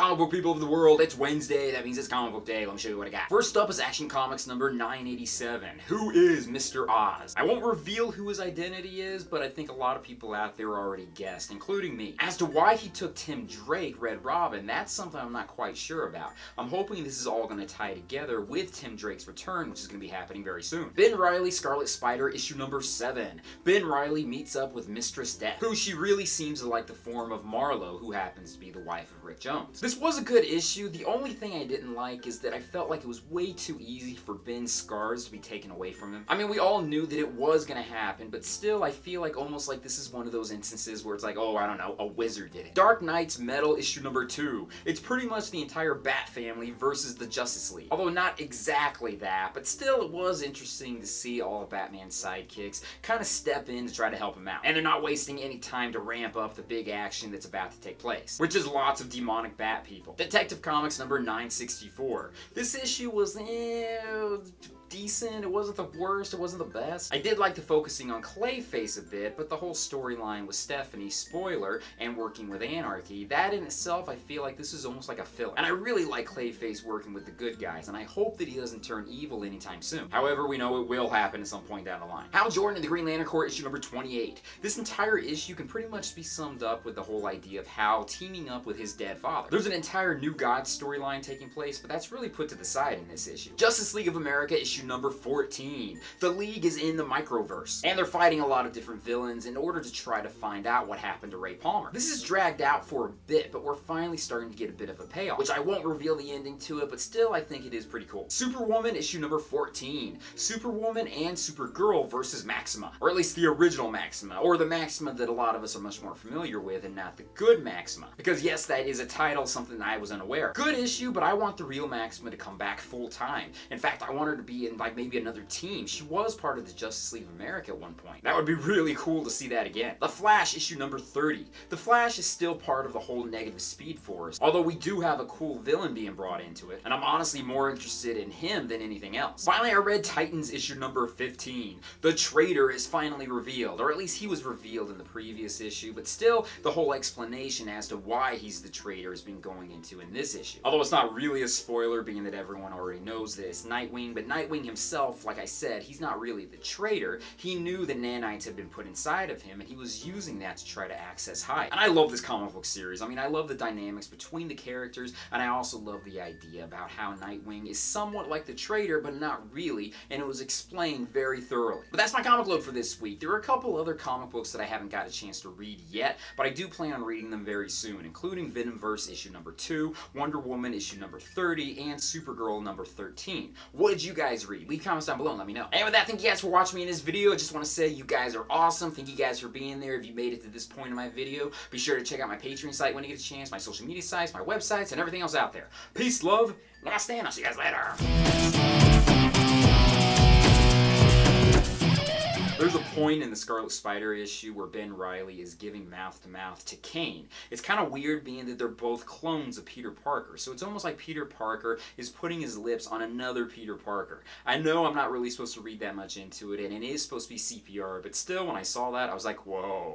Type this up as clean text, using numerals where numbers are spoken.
comic book people of the world? It's Wednesday, that means it's comic book day. Let me show you what I got. First up is Action Comics number 987. Who is Mr. Oz? I won't reveal who his identity is, but I think a lot of people out there already guessed, including me. As to why he took Tim Drake, Red Robin, that's something I'm not quite sure about. I'm hoping this is all going to tie together with Tim Drake's return, which is going to be happening very soon. Ben Reilly, Scarlet Spider, issue number 7. Ben Reilly meets up with Mistress Death, who she really seems to like the form of Marlo, who happens to be the wife of Rick Jones. This was a good issue. The only thing I didn't like is that I felt like it was way too easy for Ben's scars to be taken away from him. I mean, we all knew that it was gonna happen, but still I feel like almost like this is one of those instances where it's like, oh, I don't know, a wizard did it. Dark Knight's Metal issue number 2. It's pretty much the entire Bat family versus the Justice League. Although not exactly that, but still it was interesting to see all of Batman's sidekicks kind of step in to try to help him out. And they're not wasting any time to ramp up the big action that's about to take place, which is lots of demonic bat people. Detective Comics number 964. This issue was decent. It wasn't the worst, it wasn't the best. I did like the focusing on Clayface a bit, but the whole storyline with Stephanie, spoiler, and working with Anarchy, that in itself, I feel like this is almost like a filler. And I really like Clayface working with the good guys, and I hope that he doesn't turn evil anytime soon. However, we know it will happen at some point down the line. Hal Jordan and the Green Lantern Corps issue number 28. This entire issue can pretty much be summed up with the whole idea of Hal teaming up with his dead father. There's an entire New Gods storyline taking place, but that's really put to the side in this issue. Justice League of America issue number 14. The League is in the microverse, and they're fighting a lot of different villains in order to try to find out what happened to Ray Palmer. This is dragged out for a bit, but we're finally starting to get a bit of a payoff, which I won't reveal the ending to it, but still I think it is pretty cool. Superwoman issue number 14. Superwoman and Supergirl versus Maxima, or at least the original Maxima, or the Maxima that a lot of us are much more familiar with and not the good Maxima. Because yes, that is a title, something I was unaware. Good issue, but I want the real Maxima to come back full time. In fact, I want her to be in like maybe another team. She was part of the Justice League of America at one point. That would be really cool to see that again. The Flash issue number 30. The Flash is still part of the whole negative Speed Force, although we do have a cool villain being brought into it, and I'm honestly more interested in him than anything else. Finally, I read Titans issue number 15. The traitor is finally revealed, or at least he was revealed in the previous issue, but still the whole explanation as to why he's the traitor has been going into in this issue. Although it's not really a spoiler, being that everyone already knows that it's Nightwing, but Nightwing himself, like I said, he's not really the traitor. He knew the nanites had been put inside of him, and he was using that to try to access Hyde. And I love this comic book series. I mean, I love the dynamics between the characters, and I also love the idea about how Nightwing is somewhat like the traitor, but not really, and it was explained very thoroughly. But that's my comic load for this week. There are a couple other comic books that I haven't got a chance to read yet, but I do plan on reading them very soon, including Venomverse issue number 2, Wonder Woman issue number 30, and Supergirl number 13. What did you guys read? Leave comments down below and let me know. And with that, thank you guys for watching me in this video. I just want to say you guys are awesome. Thank you guys for being there. If you made it to this point in my video, be sure to check out my Patreon site when you get a chance, my social media sites, my websites, and everything else out there. Peace, love, namaste, and I'll see you guys later. There's a point in the Scarlet Spider issue where Ben Reilly is giving mouth-to-mouth to Kane. It's kind of weird being that they're both clones of Peter Parker, so it's almost like Peter Parker is putting his lips on another Peter Parker. I know I'm not really supposed to read that much into it, and it is supposed to be CPR, but still, when I saw that, I was like, whoa.